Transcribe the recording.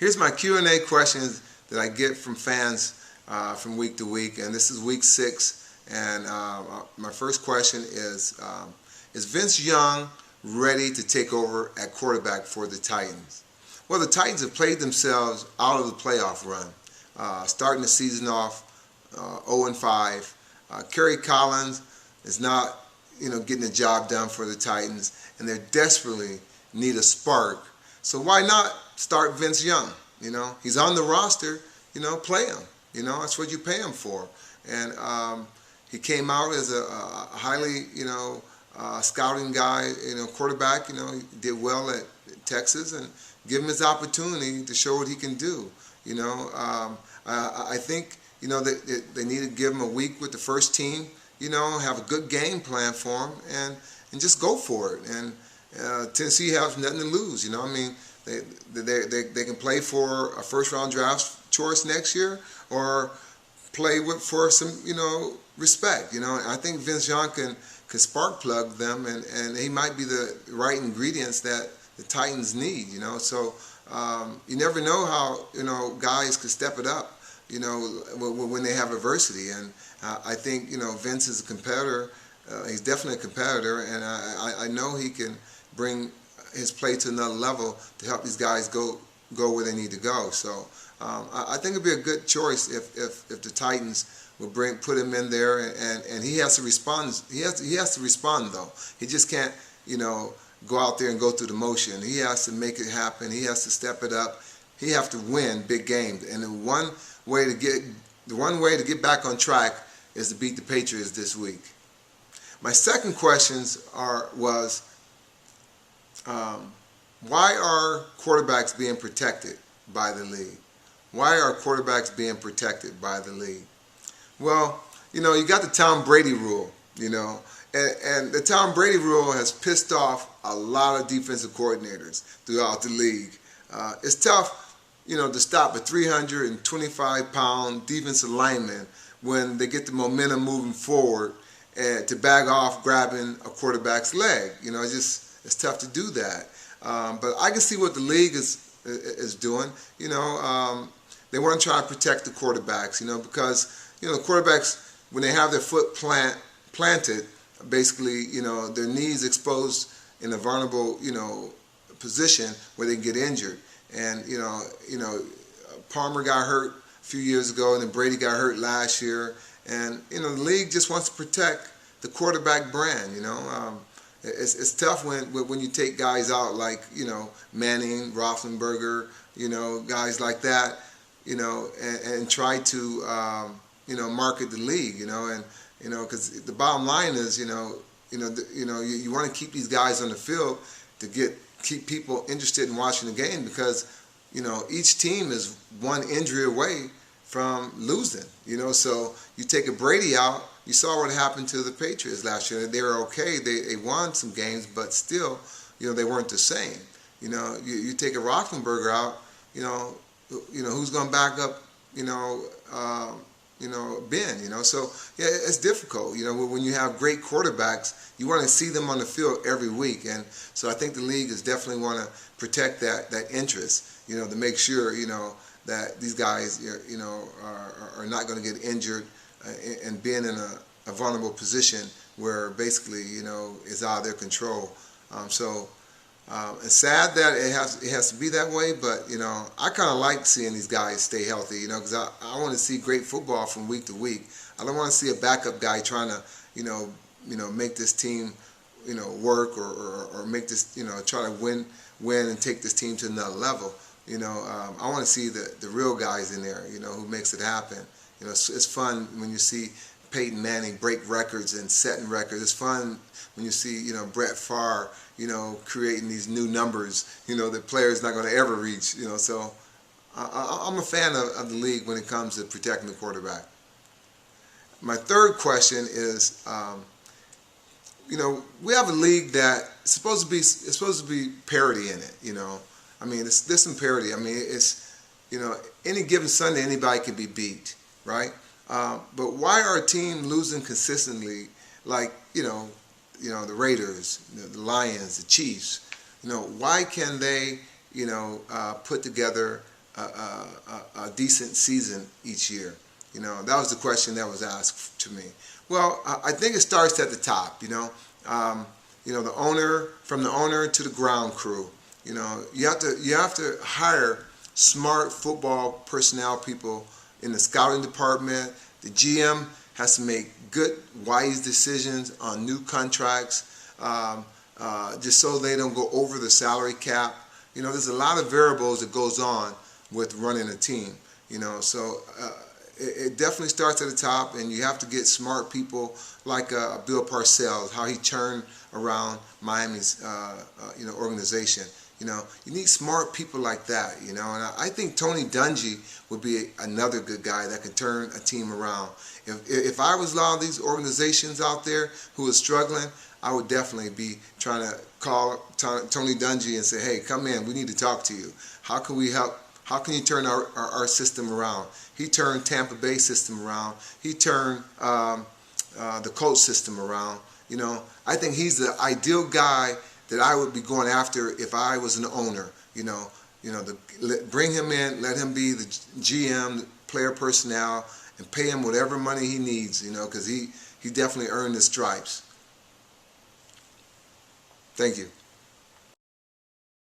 Here's my Q&A questions that I get from fans from week to week, and this is week 6. And my first question is Vince Young ready to take over at quarterback for the Titans? Well, the Titans have played themselves out of the playoff run, starting the season off 0-5. Kerry Collins is not, getting the job done for the Titans, and they desperately need a spark. So why not start Vince Young? He's on the roster. Play him. That's what you pay him for. And he came out as a highly, scouting guy, quarterback. He did well at Texas, and give him his opportunity to show what he can do. I think they need to give him a week with the first team. Have a good game plan for him, and just go for it. And Tennessee has nothing to lose. They can play for a first-round draft choice next year, or play for some respect. I think Vince Young can spark plug them, and he might be the right ingredients that the Titans need. So you never know how guys could step it up. When they have adversity, and I think Vince is a competitor. He's definitely a competitor, and I know he can bring his play to another level to help these guys go where they need to go. So I think it'd be a good choice if the Titans would put him in there, and he has to respond. He has to respond though. He just can't go out there and go through the motion. He has to make it happen. He has to step it up. He has to win big games, and the one way to get back on track is to beat the Patriots this week. My second questions was why are quarterbacks being protected by the league? Why are quarterbacks being protected by the league? Well, you got the Tom Brady rule, and the Tom Brady rule has pissed off a lot of defensive coordinators throughout the league. It's tough, to stop a 325-pound defensive lineman when they get the momentum moving forward and to bag off grabbing a quarterback's leg. It's tough to do that. But I can see what the league is doing. They want to try to protect the quarterbacks, because, quarterbacks, when they have their foot planted, basically, their knees exposed in a vulnerable, position where they can get injured. And Palmer got hurt a few years ago, and then Brady got hurt last year. And the league just wants to protect the quarterback brand. It's tough when you take guys out like Manning, Roethlisberger, guys like that, and try to market the league, and because the bottom line is you want to keep these guys on the field to keep people interested in watching the game, because each team is one injury away from losing. So you take a Brady out, you saw what happened to the Patriots last year. They were okay, they won some games, but still they weren't the same. You take a Roethlisberger out, who's going to back up Ben, so yeah, it's difficult. When you have great quarterbacks, you want to see them on the field every week, and so I think the league is definitely want to protect that interest, to make sure that these guys are not going to get injured and being in a vulnerable position where basically is out of their control. It's sad that it has to be that way, but I kind of like seeing these guys stay healthy, because I want to see great football from week to week. I don't want to see a backup guy trying to make this team work or make this try to win and take this team to another level. I want to see the real guys in there, who makes it happen. It's fun when you see Peyton Manning break records and setting records. It's fun when you see, Brett Favre, creating these new numbers, that players not going to ever reach, So I'm a fan of the league when it comes to protecting the quarterback. My third question is, we have a league that it's supposed to be parity in it, there's some parity. It's, any given Sunday anybody can be beat, right? But why are a team losing consistently, like, the Raiders, the Lions, the Chiefs? Why can they, put together a decent season each year? You know, that was the question that was asked to me. Well, I think it starts at the top. The owner, from the owner to the ground crew. You know, you have to hire smart football personnel people in the scouting department. The GM has to make good, wise decisions on new contracts, just so they don't go over the salary cap. You know, there's a lot of variables that goes on with running a team. You know, so it definitely starts at the top, and you have to get smart people like Bill Parcells, how he turned around Miami's organization. You know, you need smart people like that. You know, and I think Tony Dungy would be another good guy that can turn a team around. If I was a lot of these organizations out there who are struggling, I would definitely be trying to call Tony Dungy and say, hey, come in, we need to talk to you. How can we help? How can you turn our system around? He turned Tampa Bay system around. He turned the Colts system around. You know, I think he's the ideal guy that I would be going after if I was an owner. Bring him in, let him be the GM, the player personnel, and pay him whatever money he needs. You know, because he definitely earned the stripes. Thank you.